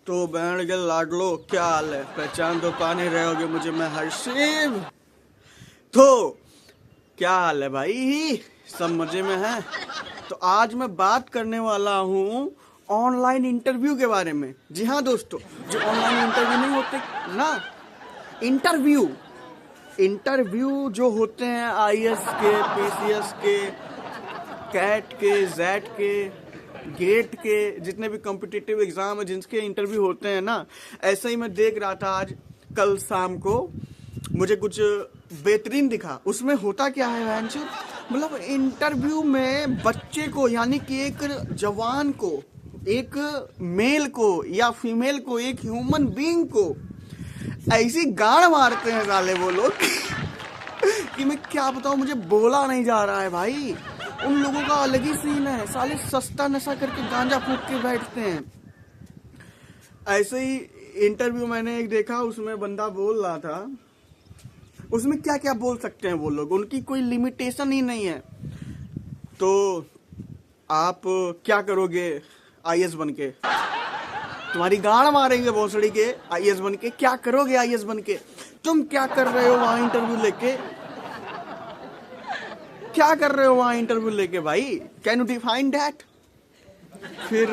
तो बैंड के लाडलो, क्या हाल है? पहचान तो पा नहीं रहे होगे मुझे, मैं हर्षिव। तो क्या हाल है भाई? सब मजे में है? तो आज मैं बात करने वाला हूँ ऑनलाइन इंटरव्यू के बारे में। जी हाँ दोस्तों, जो ऑनलाइन इंटरव्यू नहीं होते ना, इंटरव्यू जो होते हैं आईएएस के, पीसीएस के, कैट के, जेट के, गेट के, जितने भी कॉम्पिटिटिव एग्जाम है जिनके इंटरव्यू होते हैं ना, ऐसे ही मैं देख रहा था आज कल शाम को, मुझे कुछ बेहतरीन दिखा। उसमें होता क्या है वैंचर, मतलब इंटरव्यू में बच्चे को, यानी कि एक जवान को, एक मेल को या फीमेल को, एक ह्यूमन बीइंग को ऐसी गाड़ मारते हैं साले वो लोग कि मैं क्या बताऊं, मुझे बोला नहीं जा रहा है भाई। उन लोगों का अलग ही सीन है, साले सस्ता नशा करके गांजा फूक के बैठते हैं। ऐसे ही इंटरव्यू मैंने एक देखा, उसमें बंदा बोल रहा था, उसमें क्या क्या बोल सकते हैं वो लोग, उनकी कोई लिमिटेशन ही नहीं है। तो आप क्या करोगे आईएएस बनके? तुम्हारी गाड़ मारेंगे भोसड़ी के आईएएस बनके। क्या करोगे आईएएस बनके? तुम क्या कर रहे हो वहां इंटरव्यू लेके? क्या कर रहे हो वहां इंटरव्यू लेके भाई? Can you define that? फिर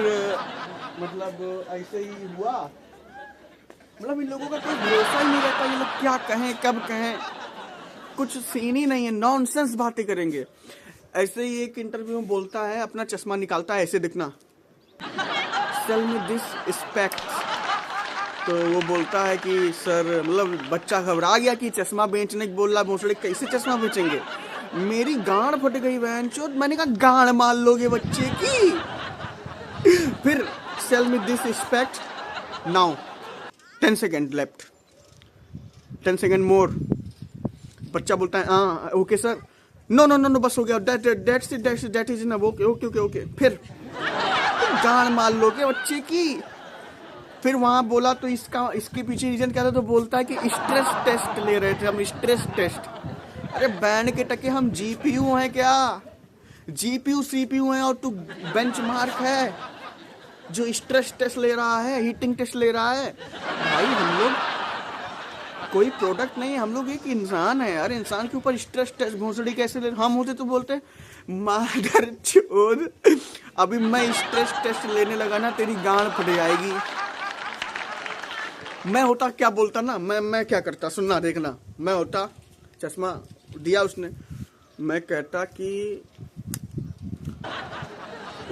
मतलब ऐसे ही हुआ, मतलब इन लोगों का कोई भरोसा ही नहीं रहता, ये लोग क्या कहें कब कहें, कुछ सीन ही नहीं है, नॉनसेंस बातें करेंगे। ऐसे ही एक इंटरव्यू में बोलता है, अपना चश्मा निकालता है, ऐसे दिखना, सेल मी दिस स्पेक्ट। तो वो बोलता है कि सर, मतलब बच्चा घबरा गया कि चश्मा बेचने बोल रहा, भोसड़े कैसे चश्मा बेचेंगे? मेरी गांड फट गई बहनचोद। मैंने कहा गांड मार लोगे बच्चे की? फिर sell me this spec now, 10 second left, 10 second more. बच्चा बोलता है हाँ okay sir, no no no no बस हो गया, that is enough, okay okay okay okay. फिर गांड मार लोगे बच्चे की। फिर वहां बोला तो इसके पीछे रीजन क्या था, तो बोलता है कि स्ट्रेस टेस्ट ले रहे थे हम, स्ट्रेस टेस्ट। अरे बैंड के टके, हम जीपीयू हैं क्या? जीपीयू सीपीयू हैं और तू बेंचमार्क है जो स्ट्रेस टेस्ट ले रहा है, हीटिंग टेस्ट ले रहा है? भाई हम लोग कोई प्रोडक्ट नहीं, हम लोग एक इंसान है यार। इंसान के ऊपर स्ट्रेस टेस्ट भोसड़ी कैसे ले? हम होते तो बोलते मादर चोद, अभी मैं स्ट्रेस टेस्ट लेने लगा ना, तेरी गांड फट जाएगी। मैं होता क्या बोलता ना, मैं क्या करता, सुनना देखना। मैं होता, चश्मा दिया उसने, मैं कहता कि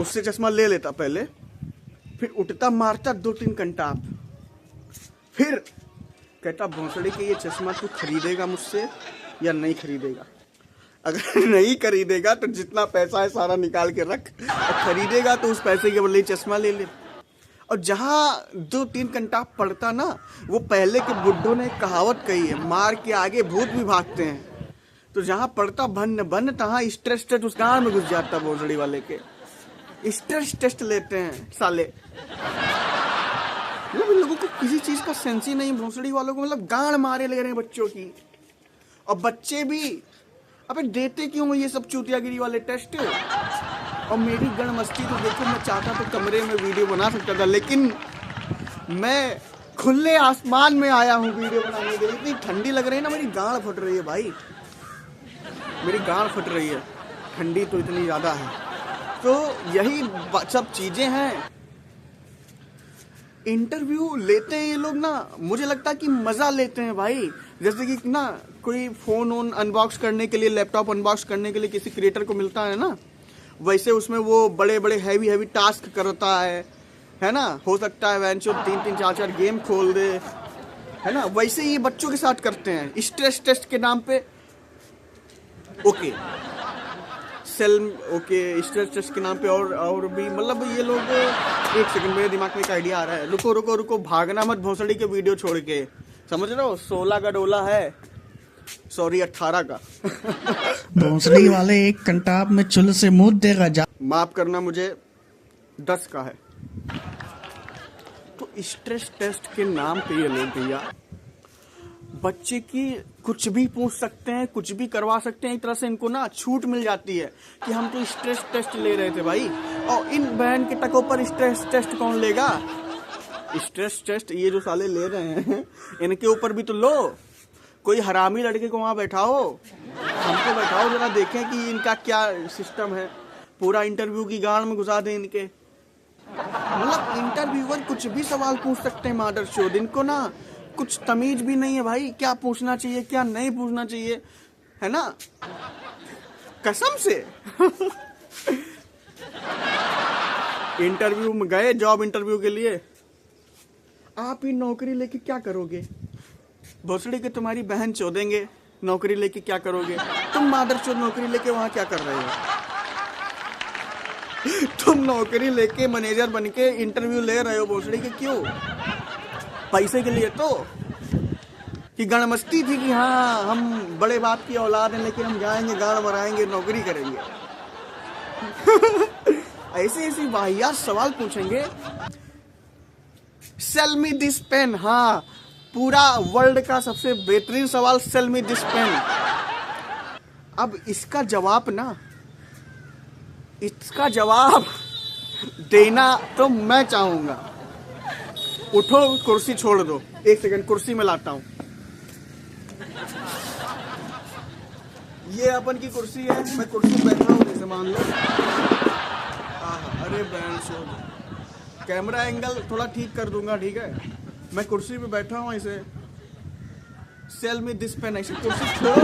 उससे चश्मा ले लेता पहले, फिर उठता, मारता 2-3 कंटाप, फिर कहता भोंसड़ी के ये चश्मा तू खरीदेगा मुझसे या नहीं खरीदेगा? अगर नहीं खरीदेगा तो जितना पैसा है सारा निकाल के रख, और खरीदेगा तो उस पैसे के बदले चश्मा ले ले। और जहाँ 2-3 कंटाप पड़ता ना, वो पहले के बुड्ढों ने कहावत कही है, मार के आगे भूत भी भागते हैं। तो जहाँ पड़ता भन्न भन्न, तहाँ स्ट्रेस टेस्ट उस गांव में घुस जाता भोसड़ी वाले के। स्ट्रेस टेस्ट लेते हैं साले। मतलब इन लोगों को किसी चीज का सेंस ही नहीं, भोसड़ी वालों को, मतलब गांड मारे ले रहे हैं बच्चों की। और बच्चे भी अबे देते क्यों ये सब चूतियागिरी वाले टेस्ट? और मेरी गण मस्ती तो देखो, मैं चाहता तो कमरे में वीडियो बना सकता था, लेकिन मैं खुले आसमान में आया हूँ वीडियो बनाने के लिए। इतनी ठंडी लग रही है ना, मेरी गांड फट रही है भाई, मेरी गांड फट रही है, ठंडी तो इतनी ज्यादा है। तो यही सब चीजें हैं। इंटरव्यू लेते हैं ये लोग ना, मुझे लगता है कि मजा लेते हैं भाई। जैसे कि ना कोई फोन अनबॉक्स करने के लिए, लैपटॉप अनबॉक्स करने के लिए किसी क्रिएटर को मिलता है ना, वैसे उसमें वो बड़े बड़े हैवी टास्क करता है ना। हो सकता है वैंचो 3-3 4-4 गेम खोल दे, है ना। वैसे ही बच्चों के साथ करते हैं स्ट्रेस टेस्ट के नाम पे। ओके स्ट्रेस टेस्ट के नाम पे और भी, मतलब ये लोग, एक सेकंड मेरे दिमाग में एक आइडिया आ रहा है, रुको, भागना मत भोसड़ी के वीडियो छोड़ के, समझ रहे हो? 16 का डोला है, सॉरी 18 का। भोसड़ी वाले एक कंटाप में चुल से मुंह देगा जा। माफ करना, मुझे 10 का है। तो स्ट्रेस टेस्ट के नाम पे ये लोग भैया बच्चे की कुछ भी पूछ सकते हैं, कुछ भी करवा सकते हैं। एक तरह से इनको ना छूट मिल जाती है कि हम तो स्ट्रेस टेस्ट ले रहे थे भाई, और इन बहन के टकों पर स्ट्रेस टेस्ट कौन लेगा? स्ट्रेस टेस्ट ये जो साले ले रहे हैं इनके ऊपर भी तो लो। कोई हरामी लड़के को वहां बैठाओ, हमको बैठाओ, जरा देखें कि इनका क्या सिस्टम है। पूरा इंटरव्यू की गाड़ में घुसा दें इनके। मतलब इंटरव्यूअर कुछ भी सवाल पूछ सकते हैं मादर चोद। इनको ना कुछ तमीज भी नहीं है भाई, क्या पूछना चाहिए क्या नहीं पूछना चाहिए, है ना, कसम से। इंटरव्यू में गए, जॉब इंटरव्यू के लिए, आप ही नौकरी लेके क्या करोगे? भोसड़ी के तुम्हारी बहन चोदेंगे, नौकरी लेके क्या करोगे? तुम मादर चोद नौकरी लेके वहां क्या कर रहे हो? तुम नौकरी लेके मैनेजर बन के इंटरव्यू ले रहे हो भोसड़ी के, क्यों? पैसे के लिए तो, कि गणमस्ती थी कि हाँ हम बड़े बाप की औलाद हैं लेकिन हम जाएंगे गाड़ मराएंगे नौकरी करेंगे। ऐसे ऐसी वाहियात सवाल पूछेंगे। सेल मी दिस पेन, हाँ पूरा वर्ल्ड का सबसे बेहतरीन सवाल, सेल मी दिस पेन। अब इसका जवाब देना तो मैं चाहूंगा। उठो, कुर्सी छोड़ दो, एक सेकंड कुर्सी में लाता हूं। ये अपन की कुर्सी है, मैं कुर्सी पे बैठा हूं, जैसे मान लो। अरे बैंड शो, कैमरा एंगल थोड़ा ठीक कर दूंगा, ठीक है। मैं कुर्सी पे बैठा हूं ऐसे, सेल मी दिस पेन, ऐसे कुर्सी छोड़ो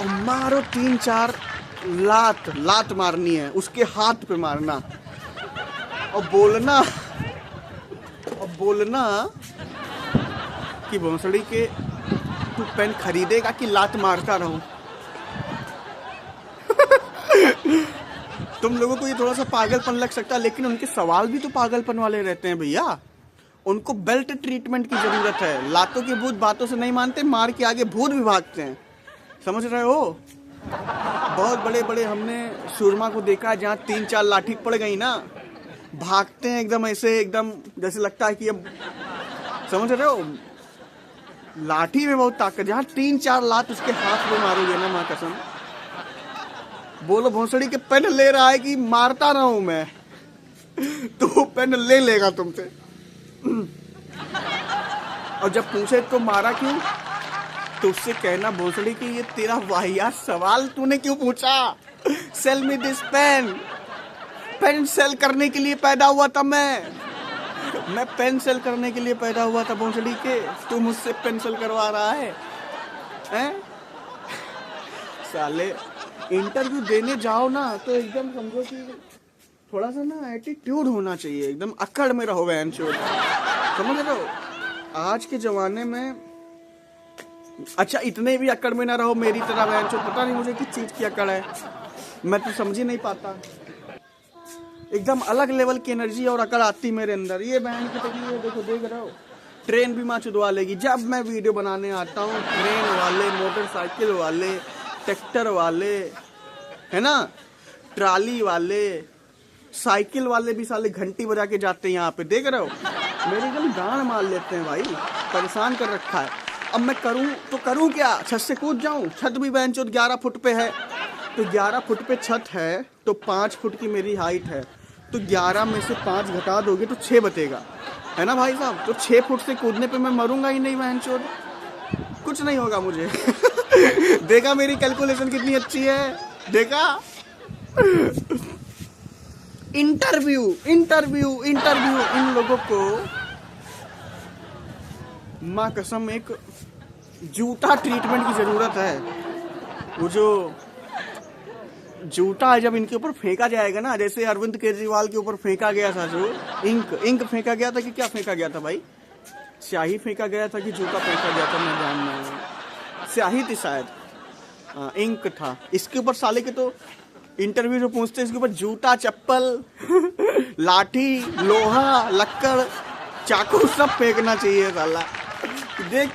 और मारो 3-4 लात मारनी है, उसके हाथ पे मारना और बोलना कि भोसड़ी के तू पेन खरीदेगा कि लात मारता रहूं। तुम लोगों को ये थोड़ा सा पागलपन लग सकता है, लेकिन उनके सवाल भी तो पागलपन वाले रहते हैं भैया। उनको बेल्ट ट्रीटमेंट की जरूरत है। लातों के भूत बातों से नहीं मानते, मार के आगे भूत भी भागते हैं, समझ रहे हो? बहुत बड़े बड़े हमने सुरमा को देखा, जहाँ 3-4 लाठी पड़ गई ना, भागते हैं एकदम ऐसे, एकदम जैसे लगता है कि अब, समझ रहे हो, लाठी में बहुत ताकत। जहाँ 3-4 लात उसके हाथ में मारोगे ना, माँ कसम, बोलो भोसड़ी के पेन ले रहा है कि मारता रहा हूं मैं, तो वो पेन ले लेगा तुमसे। और जब पूछे तो मारा क्यों, तो उससे कहना भोसड़ी कि ये तेरा वाहियात सवाल तूने क्यों पूछा? Sell me this pen, pen sell करने के लिए पैदा हुआ था मैं पेन सेल करने के लिए पैदा हुआ था भोसड़ी के। तू मुझसे पेन सेल करवा रहा है, हैं? साले इंटरव्यू देने जाओ ना तो एकदम समझो कि थोड़ा सा ना एटीट्यूड होना चाहिए, एकदम अकड़ में रहो बहन चोद, समझ रहे हो? आज के जमाने में, अच्छा इतने भी अकड़ में ना रहो मेरी तरह बहन चोद, पता नहीं मुझे किस चीज की अकड़ है, मैं तो समझ ही नहीं पाता। एकदम अलग लेवल की एनर्जी और अकड़ आती मेरे अंदर। ये बहन की तकलीफ देखो, देख रहे हो, ट्रेन भी माँ चुदवा लेगी। जब मैं वीडियो बनाने आता हूँ, ट्रेन वाले, मोटरसाइकिल वाले, ट्रैक्टर वाले, है ना, ट्राली वाले, साइकिल वाले भी साले घंटी बजा के जाते हैं यहाँ पे, देख रहे हो? मेरी एकदम गांड मार लेते हैं भाई, परेशान कर रखा है। अब मैं करूँ क्या? छत से कूद जाऊँ? छत भी बेंचों 11 फुट पे है, तो 11 फुट पे छत है, तो 5 फुट की मेरी हाइट है, तो 11 में से 5 घटा दोगे तो 6 बचेगा, है ना भाई साहब? तो 6 फुट से कूदने पे मैं मरूंगा ही नहीं बेंचों, कुछ नहीं होगा मुझे। देखा मेरी कैलकुलेशन कितनी अच्छी है, देखा? इंटरव्यू इन लोगों को माँ कसम एक जूता ट्रीटमेंट की जरूरत है। वो जो जूता जब इनके ऊपर फेंका जाएगा ना, जैसे अरविंद केजरीवाल के ऊपर फेंका गया था, जो इंक फेंका गया था कि क्या फेंका गया था भाई? स्याही फेंका गया था कि जूता फेंका गया था, मैं जान नहीं हूँ, स्याही थी शायद, इंक था। इसके ऊपर साले के तो इंटरव्यू जो पूछते हैं, इसके ऊपर जूता, चप्पल, लाठी, लोहा, लक्कड़, चाकू सब फेंकना चाहिए साला। देख,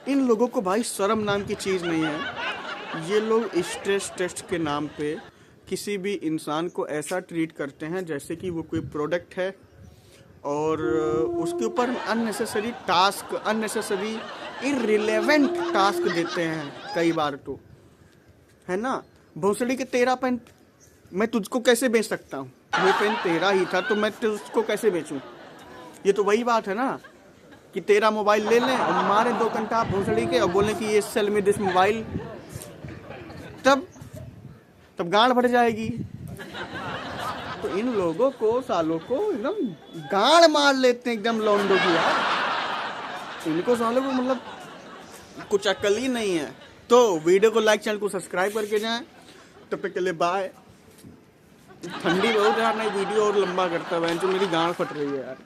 इन लोगों को भाई शर्म नाम की चीज नहीं है। ये लोग स्ट्रेस टेस्ट के नाम पे किसी भी इंसान को ऐसा ट्रीट करते हैं जैसे कि वो कोई प्रोडक्ट है और उसके ऊपर unnecessary task, unnecessary irrelevant task देते हैं कई बार, तो है ना। भोसड़ी के 13 पेन मैं तुझको कैसे बेच सकता हूँ? ये पेन तेरा ही था तो मैं तुझको कैसे बेचूं? ये तो वही बात है ना कि तेरा मोबाइल ले लें और मारे 2 घंटा भोसड़ी के और बोलें कि ये सेल मी दिस मोबाइल, तब गांड भर जाएगी। तो इन लोगों को, सालों को एकदम गांड मार लेते हैं एकदम लौंडों की यार। इनको सालों को मतलब कुछ अक्ल ही नहीं है। तो वीडियो को लाइक, चैनल को सब्सक्राइब करके जाएं। तब तक के लिए बाय। ठंडी बहुत यार, नहीं वीडियो और लंबा करता है, जो मेरी गांड फट रही है यार।